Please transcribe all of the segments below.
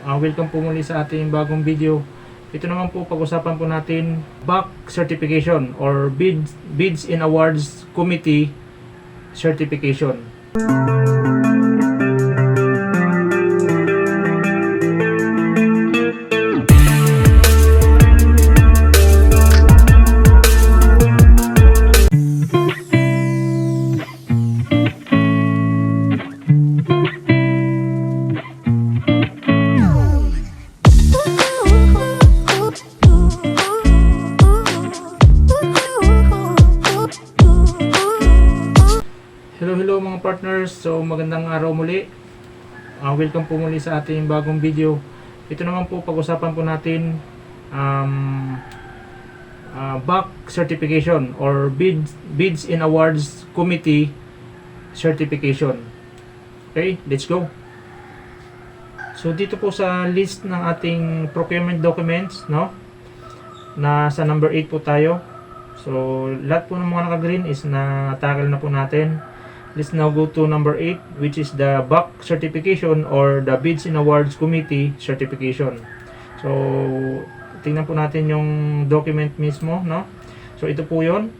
Welcome po muli sa ating bagong video. Ito naman po, pag-usapan po natin BAC certification or Bids in Awards Committee certification. Hello mga partners, so magandang araw muli. Welcome po muli sa ating bagong video. Ito naman po, pag-usapan po natin BAC certification or Bids in Awards Committee certification. Okay, let's go. So dito po sa list ng ating procurement documents, no? Nasa number 8 po tayo. So lahat po ng mga naka-green is na-tackle na po natin. Let's now go to number 8, which is the BAC certification or the Bids in Awards Committee certification. So, tingnan po natin yung document mismo, no? So, ito po yun.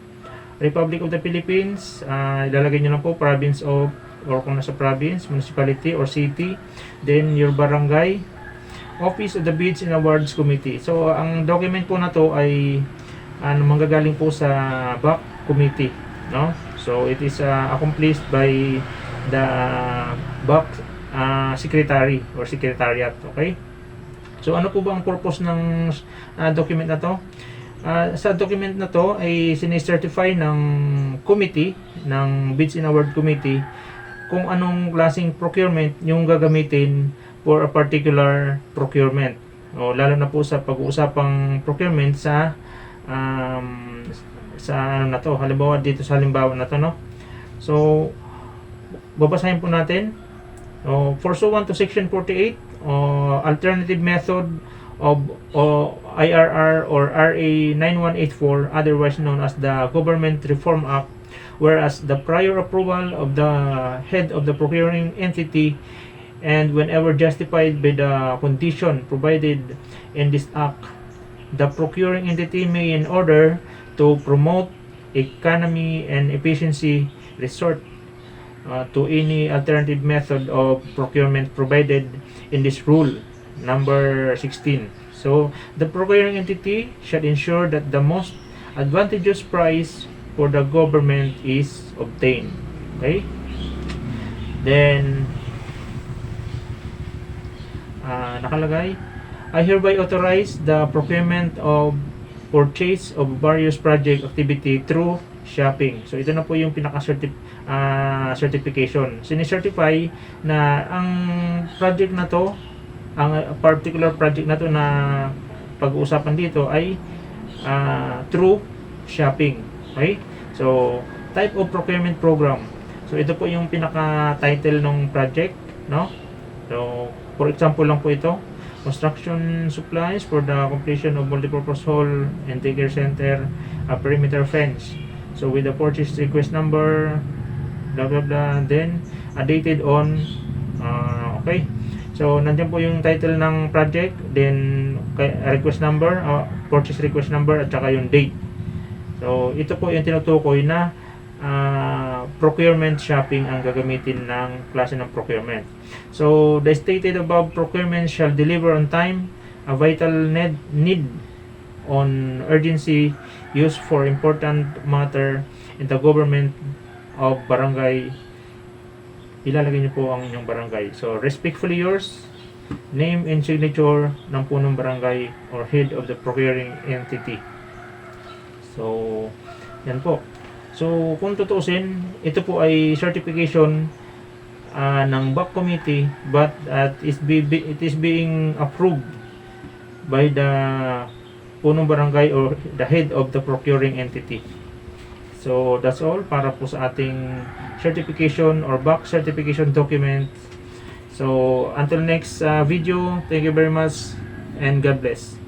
Republic of the Philippines, ilalagay nyo na po province of, or kung nasa province, municipality or city. Then, your barangay. Office of the Bids in Awards Committee. So, ang document po na to ay manggagaling po sa BAC Committee, no? So it is accomplished by the BAC secretary or secretariat. Okay, so ano po ba ang purpose ng document na to? Sa document na to ay sinicertify ng committee, ng Bids in Award Committee, kung anong klaseng procurement yung gagamitin for a particular procurement, o lalo na po sa pag-uusapang procurement sa ano na to, halimbawa dito sa halimbawa na to, no? So babasahin po natin. Pursuant to section 48, alternative method of IRR or RA 9184, otherwise known as the Government Reform Act, whereas the prior approval of the head of the procuring entity, and whenever justified by the condition provided in this act, the procuring entity may, in order to promote economy and efficiency, resort to any alternative method of procurement provided in this rule number 16. So the procuring entity shall ensure that the most advantageous price for the government is obtained. Okay, then nakalagay, I hereby authorize the procurement of purchase of various project activity through shopping. So ito na po yung certification. Sini-certify na ang project na to, ang particular project na to na pag-uusapan dito ay through shopping. Okay? So type of procurement program. So ito po yung pinaka-title ng project, no? So for example lang po ito, construction supplies for the completion of multipurpose hall and daycare center, a perimeter fence. So with the purchase request number, blah blah blah, and then dated on, okay. So nandiyan po yung title ng project, then request number, purchase request number, at saka yung date. So ito po yung tinutukoy na procurement shopping ang gagamitin ng klase ng procurement. So the stated above procurement shall deliver on time, a vital need on urgency, use for important matter in the government of barangay. Ilalagay niyo po ang inyong barangay. So respectfully yours, name and signature ng punong barangay or head of the procuring entity. So yan po. So kung tutuusin, ito po ay certification ng BAC committee, but it is being approved by the punong barangay or the head of the procuring entity. So that's all para po sa ating certification or BAC certification document. So until next video, thank you very much and God bless.